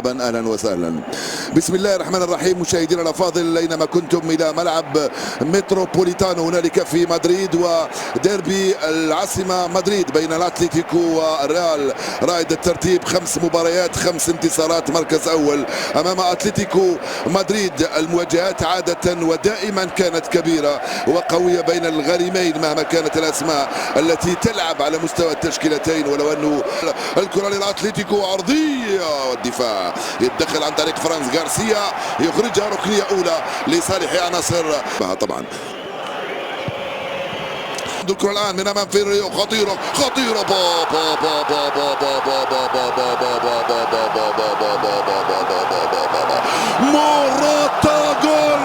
اهلا وسهلا. بسم الله الرحمن الرحيم. مشاهدينا الافاضل اينما كنتم الى ملعب متروبوليتانو هنالك في مدريد، وديربي العاصمه مدريد بين الاتليتيكو والريال. رائد الترتيب 5 مباريات 5 انتصارات، مركز اول امام اتليتيكو مدريد. المواجهات عاده ودائما كانت كبيره وقويه بين الغريمين مهما كانت الاسماء التي تلعب على مستوى التشكيلتين، ولو انه الكره للاتليتيكو عرضيه والدفاع يتدخل عن طريق فرانس غارسيا، يخرجها ركنيه اولى لصالح عناصر طبعا. الكره الان من امام فيريو، خطيره خطيره موراتا جول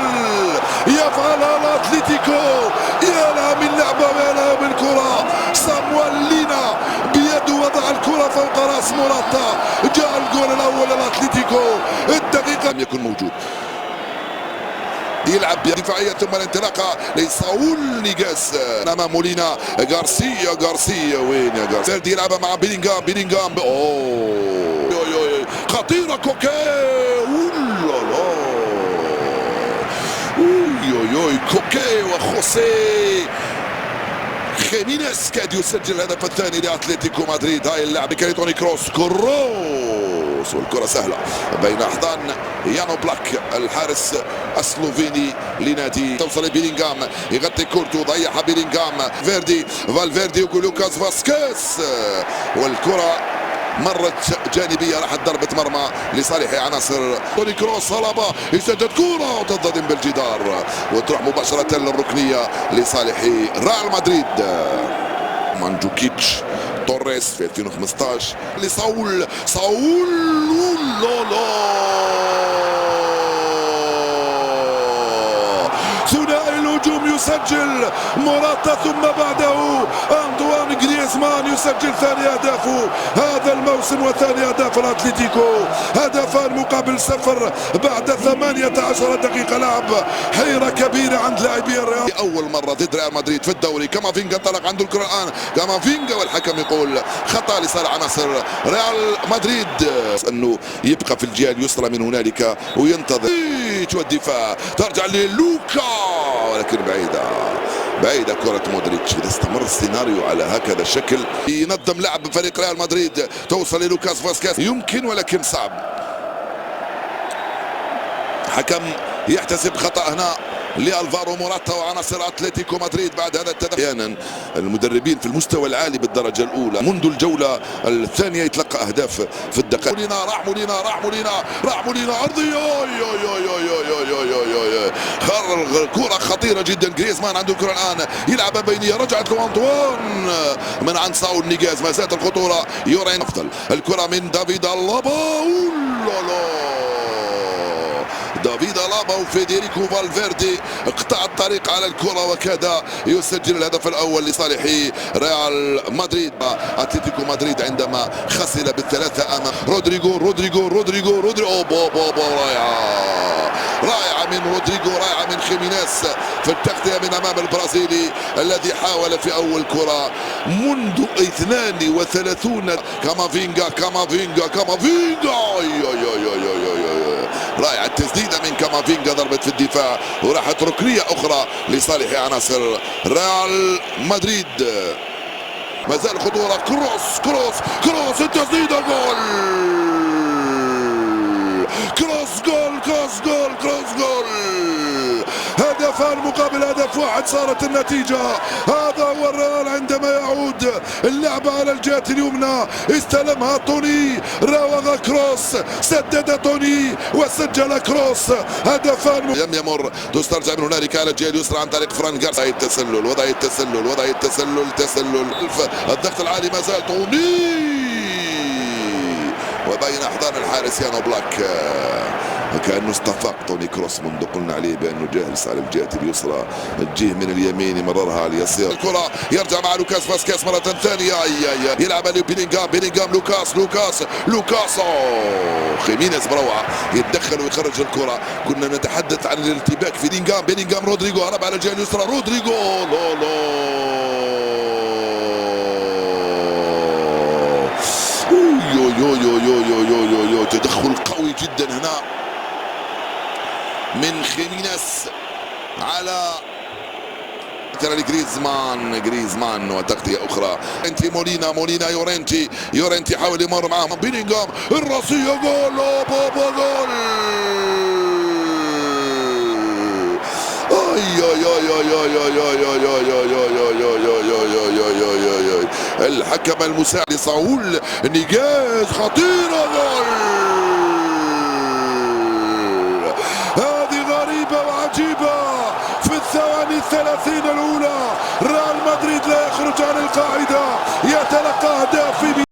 يفعلها الاتليتيكو. يا لها من لعبه ويا لها من كره. صامويل لينا بيده وضع الكره فوق راس موراتا. جاء الجول الاول للاتليتيكو. الدقيقه لم يكن موجود. يلعب دفاعية ثم الانطلاقة لساول نيغاس امام مولينا. غارسيا وين يا غارسيا؟ فيردي يلعبها مع بيلينغهام. اوه خطيرة كوكي. كوكي وخوسيه خيمينيز كاد يسجل الهدف الثاني لاتلتيكو مدريد. هاي اللعب كريتوني كروس والكرة سهلة بين احضان يانو بلاك الحارس السلوفيني لنادي. توصل بيلينغهام يغطي كورتو، ضيعها بيلينغهام. فالفيردي ولوكاس فاسكيز، والكرة مرت جانبية، راحت ضربة مرمى لصالح عناصر توني كروس. صلابة يسدد كرة وتصطدم بالجدار وتروح مباشرة للركنية لصالح ريال مدريد. مانجوكيتش توريس في 2015 لساول ثنائي الهجوم يسجل موراتا، ثم بعده أنطوان غريزمان يسجل ثاني أهدافه هذا الموسم وثاني أهداف الأتليتيكو. هدفان مقابل 0 بعد 18 دقيقة لعب. حيرة كبيرة عند لاعبي الريال. أول مرة ضد ريال مدريد في الدوري. كامافينجا انطلق عنده الكرة الآن. كامافينجا والحكم يقول خطأ لصالح عناصر ريال مدريد، أنه يبقى في الجهة اليسرى من هنالك وينتظر. والدفاع ترجع للوكا ولكن بعيدة كرة مودريتش. إذا استمر السيناريو على هكذا الشكل ينظم لعب فريق ريال مدريد. توصل للوكاس فاسكيز، يمكن ولكن صعب. حكم يحتسب خطأ هنا لألفارو موراتا وعناصر اتلتيكو مدريد بعد هذا التدخل. احيانا المدربين في المستوى العالي بالدرجه الاولى منذ الجوله الثانيه يتلقى اهداف في الدقائق. راح مولينا عرضيه. كره خطيره جدا. غريزمان عنده الكره الان، يلعبها بينيه، رجعت له انطوان من عند ساول نيغاز. ما زالت الخطوره. يورين افضل الكره من دافيد ألابا. دافيد ألابا وفيديريكو فالفيردي اقطع الطريق على الكرة وكاد يسجل الهدف الأول لصالح ريال مدريد. أتلتيكو مدريد عندما خسر بالثلاثة أمام رودريغو. رائعة من رودريغو، رائعة من خيمينيز في التغطية من أمام البرازيلي الذي حاول في أول كرة منذ 32. كامافينجا رائعة التسديدة من كامافينجا، ضربت في الدفاع وراحت ركنية أخرى لصالح عناصر ريال مدريد. ما زال خطورة. كروس التسديدة جول. كروس جول. هدفان مقابل هدف واحد صارت النتيجة. هذا هو الريال عندما يعود اللعبة على الجهة اليمنى. استلمها توني، راوغ كروس، سدد توني وسجل كروس. هدفان لم يمر. تسترجع من هنالك على الجهة اليسرى عن طريق فران غارسيا. وضع التسلل. الضغط العالي ما زال توني وبين احضان الحارس يانو بلاك. كأنه استفاق توني كروس منذ قلنا عليه بأنه جالس على الجهة اليسرى. الجهة من اليمين مررها على اليسار. الكرة يرجع مع لوكاس فاسكيز مرة ثانية. يلعب بيلينغهام. لوكاس خيمينيز بروعة يتدخل ويخرج الكرة. كنا نتحدث عن الارتباك في بيلينغهام. رودريغو هرب على الجهة اليسرى. يو يو يو يو يو يو يو تدخل قوي جدا هنا من خيمينيز على جريزمان وتغطية أخرى. انتي مولينا يورنتي حاول يمر معاه بيلينغهام الراسية جول جول. الحكم المساعد صاول نيجاز خطيرة جول. هذه غريبة وعجيبة في الثواني 30 الأولى. ريال مدريد لا يخرج عن القاعدة، يتلقى أهداف في